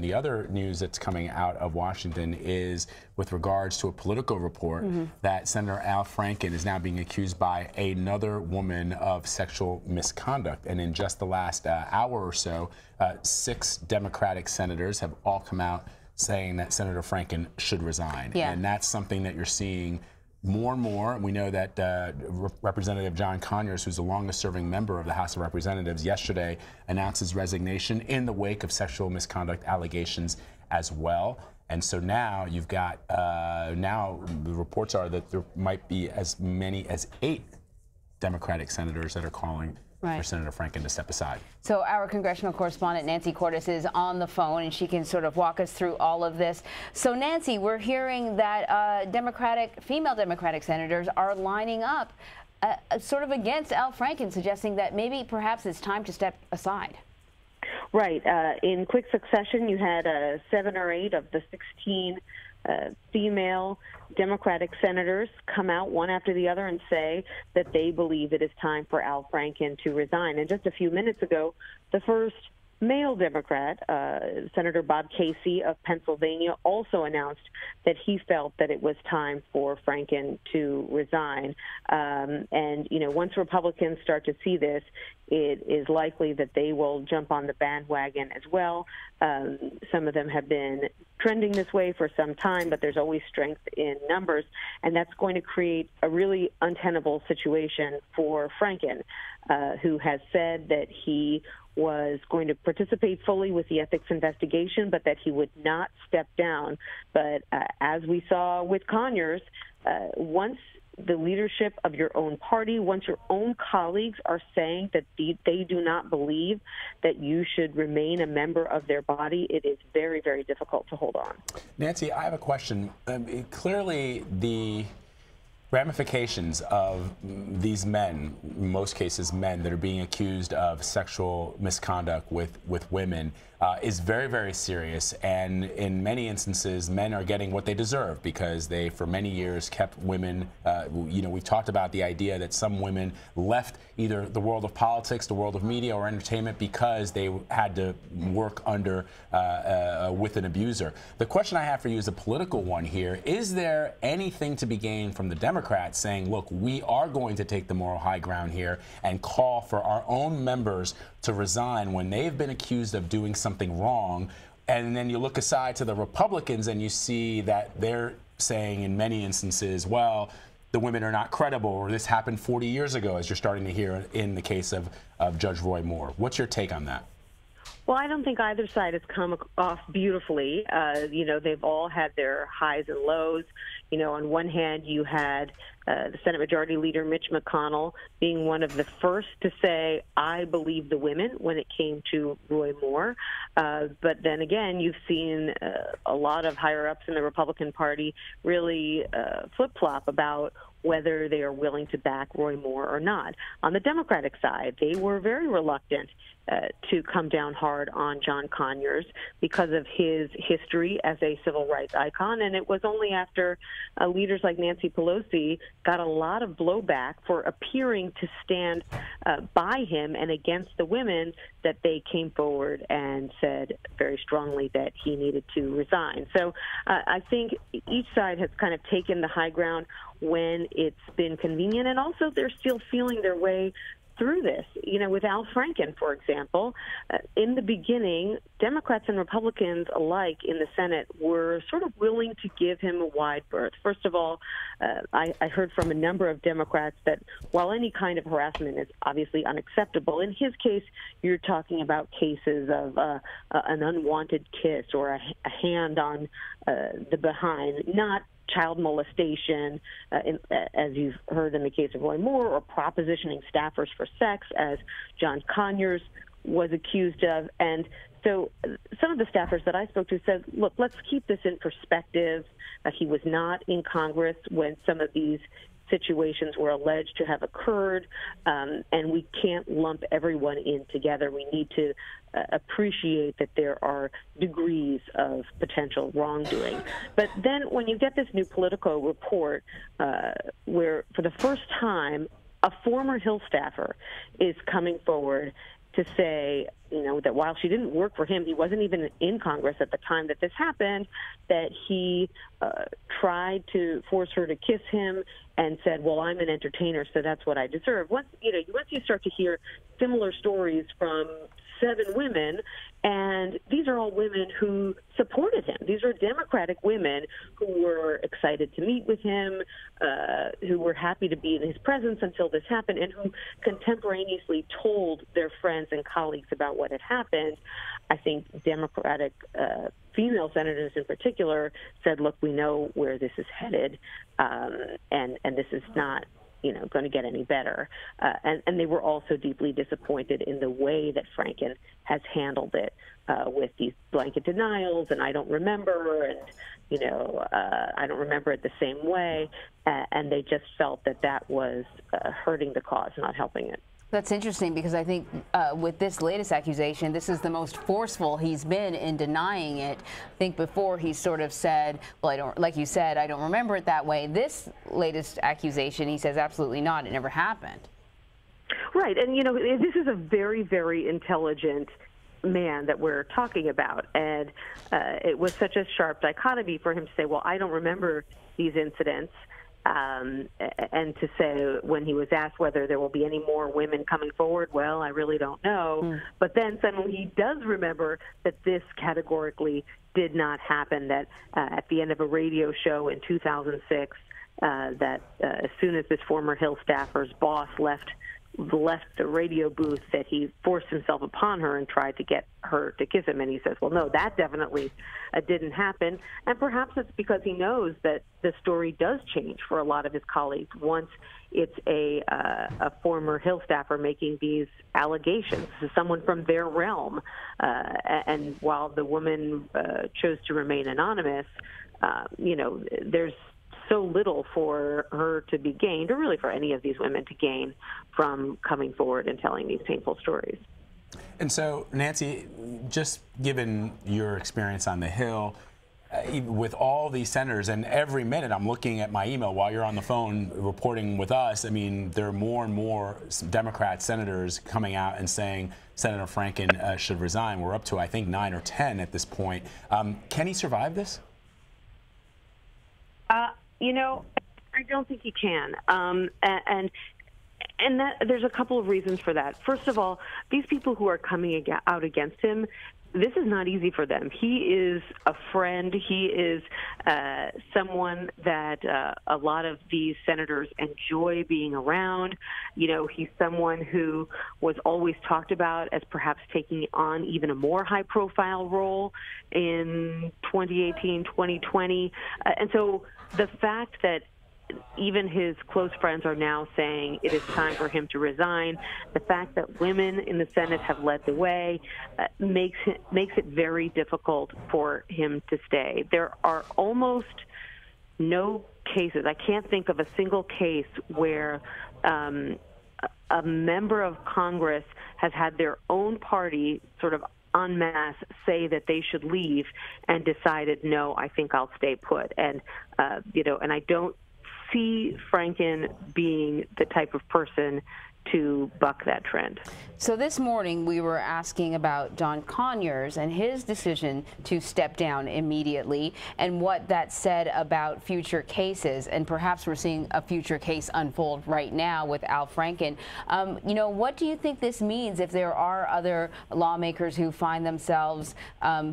The other news that's coming out of Washington is with regards to a political report that Senator Al Franken is now being accused by another woman of sexual misconduct. And in just the last hour or so, 6 Democratic senators have all come out saying that Senator Franken should resign. Yeah. And that's something that you're seeing more and more. We know that Representative John Conyers, who's the longest-serving member of the House of Representatives, yesterday announced his resignation in the wake of sexual misconduct allegations as well. And so now you've got, now the reports are that there might be as many as 8 Democratic senators that are calling for Senator Franken to step aside. So our congressional correspondent Nancy Cordes is on the phone, and she can sort of walk us through all of this. So Nancy, we're hearing that female Democratic senators are lining up sort of against Al Franken, suggesting that maybe perhaps it's time to step aside. Right. In quick succession, you had 7 or 8 of the 16 female Democratic senators come out one after the other and say that they believe it is time for Al Franken to resign. And just a few minutes ago, the first male Democrat, Senator Bob Casey of Pennsylvania, also announced that he felt that it was time for Franken to resign. And, you know, once Republicans start to see this, it is likely that they will jump on the bandwagon as well. Some of them have been trending this way for some time, but there's always strength in numbers, and that's going to create a really untenable situation for Franken, who has said that he was going to participate fully with the ethics investigation, but that he would not step down. But as we saw with Conyers, once the leadership of your own party, once your own colleagues are saying that they do not believe that you should remain a member of their body, it is very, very difficult to hold on. Nancy, I have a question. Clearly, the ramifications of these men, in most cases men, that are being accused of sexual misconduct with women is very, very serious. And in many instances, men are getting what they deserve because they, for many years, kept women, you know, we've talked about the idea that some women left either the world of politics, the world of media, or entertainment because they had to work under, with an abuser. The question I have for you is a political one here. Is there anything to be gained from the Democrats saying, look, we are going to take the moral high ground here and call for our own members to resign when they've been accused of doing something wrong? And then you look aside to the Republicans and you see that they're saying in many instances, well, the women are not credible, or this happened 40 years ago, as you're starting to hear in the case of Judge Roy Moore. What's your take on that? Well, I don't think either side has come off beautifully. You know, they've all had their highs and lows. You know, on one hand, you had the Senate Majority Leader Mitch McConnell being one of the first to say, I believe the women, when it came to Roy Moore. But then again, you've seen a lot of higher-ups in the Republican Party really flip-flop about whether they are willing to back Roy Moore or not. On the Democratic side, they were very reluctant to come down hard on John Conyers because of his history as a civil rights icon. And it was only after leaders like Nancy Pelosi got a lot of blowback for appearing to stand by him and against the women that they came forward and said very strongly that he needed to resign. So I think each side has kind of taken the high ground when it's been convenient, and also they're still feeling their way through this. You know, with Al Franken, for example, in the beginning, Democrats and Republicans alike in the Senate were sort of willing to give him a wide berth. First of all, I heard from a number of Democrats that while any kind of harassment is obviously unacceptable, in his case, you're talking about cases of an unwanted kiss or a hand on the behind, not child molestation, as you've heard in the case of Roy Moore, or propositioning staffers for sex, as John Conyers was accused of. And so some of the staffers that I spoke to said, look, let's keep this in perspective. He was not in Congress when some of these situations were alleged to have occurred, and we can't lump everyone in together. We need to appreciate that there are degrees of potential wrongdoing. But then when you get this new Politico report where for the first time a former Hill staffer is coming forward to say, that while she didn't work for him, he wasn't even in Congress at the time that this happened, that he tried to force her to kiss him and said, well, I'm an entertainer, so that's what I deserve. Once you start to hear similar stories from 7 women, and these are all women who supported him. These are Democratic women who were excited to meet with him, who were happy to be in his presence until this happened, and who contemporaneously told their friends and colleagues about what had happened. I think Democratic female senators in particular said, look, we know where this is headed, and this is not going to get any better. And they were also deeply disappointed in the way that Franken has handled it with these blanket denials, and I don't remember, and, I don't remember it the same way. And they just felt that was hurting the cause, not helping it. That's interesting, because I think with this latest accusation, this is the most forceful he's been in denying it. I think before he sort of said, well, like you said, I don't remember it that way. This latest accusation, he says absolutely not. It never happened. Right. And, this is a very, very intelligent man that we're talking about. And it was such a sharp dichotomy for him to say, well, I don't remember these incidents. And to say, when he was asked whether there will be any more women coming forward, well, I really don't know. But then suddenly he does remember that this categorically did not happen, that at the end of a radio show in 2006, that as soon as this former Hill staffer's boss left the radio booth, that he forced himself upon her and tried to get her to kiss him. And he says, well, no, that definitely didn't happen. And perhaps it's because he knows that the story does change for a lot of his colleagues once it's a former Hill staffer making these allegations. This is someone from their realm. And while the woman chose to remain anonymous, there's so little for her to be gained, or really for any of these women to gain, from coming forward and telling these painful stories. And so, Nancy, just given your experience on the Hill, with all these senators, and every minute I'm looking at my email while you're on the phone reporting with us, I mean, there are more and more Democrat senators coming out and saying Senator Franken should resign. We're up to, I think, 9 or 10 at this point. Can he survive this? I don't think he can. And that there's a couple of reasons for that. First of all, these people who are coming out against him, this is not easy for them. He is a friend. He is someone that a lot of these senators enjoy being around. He's someone who was always talked about as perhaps taking on even a more high-profile role in 2018, 2020. And so the fact that even his close friends are now saying it is time for him to resign, the fact that women in the Senate have led the way makes it very difficult for him to stay. There are almost no cases. I can't think of a single case where a member of Congress has had their own party sort of en masse say that they should leave and decided, no, I think I'll stay put. And, and I don't see Franken being the type of person to buck that trend. So this morning we were asking about John Conyers and his decision to step down immediately, and what that said about future cases. And perhaps we're seeing a future case unfold right now with Al Franken. What do you think this means if there are other lawmakers who find themselves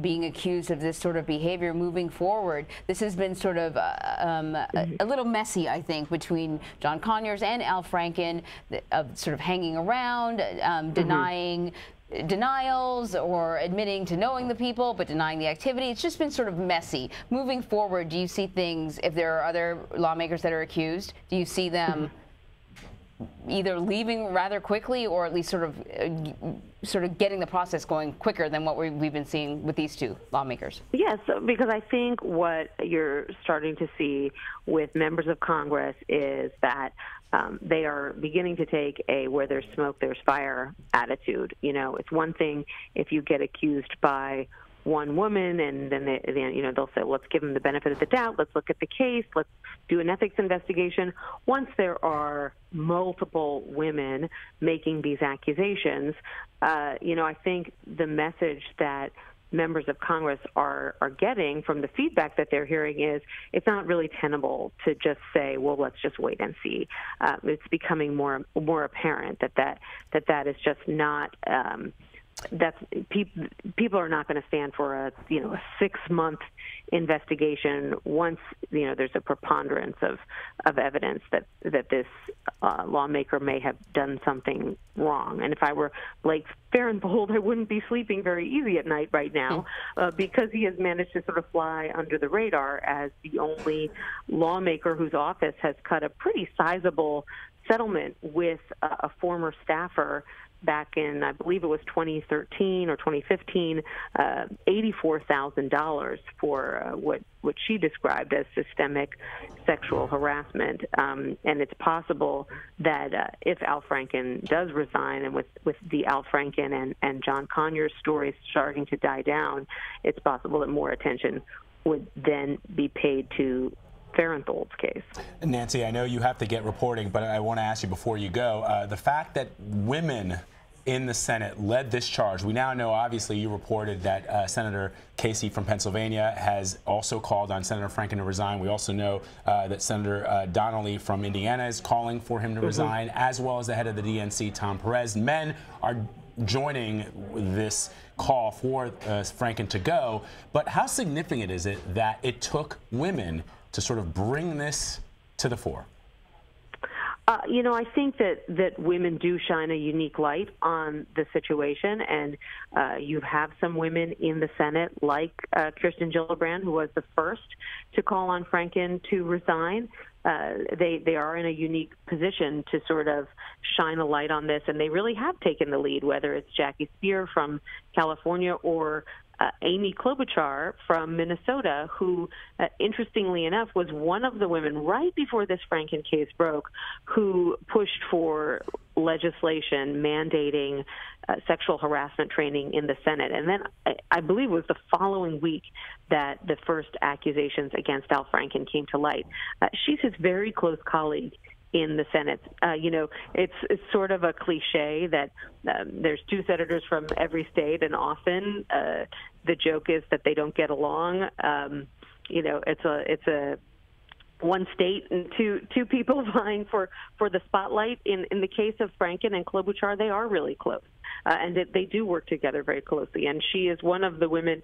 being accused of this sort of behavior moving forward? This has been sort of a little messy, I think, between John Conyers and Al Franken, of sort of hanging around, denying denials, or admitting to knowing the people but denying the activity. It's just been sort of messy. Moving forward, do you see things, if there are other lawmakers that are accused, do you see them either leaving rather quickly, or at least sort of getting the process going quicker than what we've been seeing with these two lawmakers? Yes, because I think what you're starting to see with members of Congress is that they are beginning to take a where there's smoke, there's fire attitude. It's one thing if you get accused by one woman, and then they'll say, let's give them the benefit of the doubt. Let's look at the case. Let's do an ethics investigation. Once there are multiple women making these accusations, I think the message that members of Congress are getting from the feedback that they're hearing is it's not really tenable to just say, well, let's just wait and see. It's becoming more apparent that is just not. People are not going to stand for a 6-month investigation once there's a preponderance of evidence that this lawmaker may have done something wrong. And if I were Blake Farenthold, I wouldn't be sleeping very easy at night right now because he has managed to sort of fly under the radar as the only lawmaker whose office has cut a pretty sizable settlement with a former staffer back in, I believe it was 2013 or 2015, $84,000 for what she described as systemic sexual harassment. And it's possible that if Al Franken does resign, and with the Al Franken and John Conyers stories starting to die down, it's possible that more attention would then be paid to Farenthold's case. Nancy, I know you have to get reporting, but I want to ask you before you go, the fact that women in the Senate led this charge. We now know, obviously, you reported that Senator Casey from Pennsylvania has also called on Senator Franken to resign. We also know that Senator Donnelly from Indiana is calling for him to resign, as well as the head of the DNC, Tom Perez. Men are joining this call for Franken to go. But how significant is it that it took women to sort of bring this to the fore? I think that women do shine a unique light on the situation, and you have some women in the Senate, like Kirsten Gillibrand, who was the first to call on Franken to resign. They are in a unique position to sort of shine a light on this, and they really have taken the lead, whether it's Jackie Spear from California or Amy Klobuchar from Minnesota, who, interestingly enough, was one of the women right before this Franken case broke who pushed for legislation mandating sexual harassment training in the Senate. And then I believe it was the following week that the first accusations against Al Franken came to light. She's his very close colleague in the Senate. It's sort of a cliche that there's two senators from every state, and often the joke is that they don't get along. It's a one state and two people vying for the spotlight. In the case of Franken and Klobuchar, they are really close. And they do work together very closely. And she is one of the women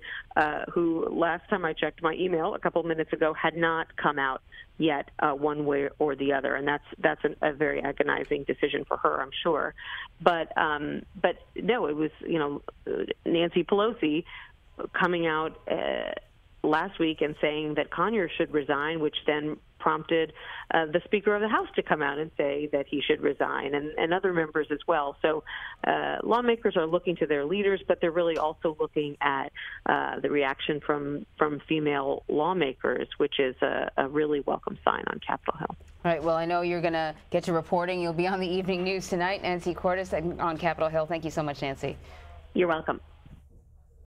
who, last time I checked my email a couple of minutes ago, had not come out yet one way or the other. And that's a very agonizing decision for her, I'm sure. But no, it was, Nancy Pelosi coming out last week and saying that Conyers should resign, which then prompted the Speaker of the House to come out and say that he should resign, and other members as well. So lawmakers are looking to their leaders, but they're really also looking at the reaction from female lawmakers, which is a really welcome sign on Capitol Hill. All right. Well, I know you're going to get to reporting. You'll be on the evening news tonight. Nancy Cordes on Capitol Hill. Thank you so much, Nancy. You're welcome.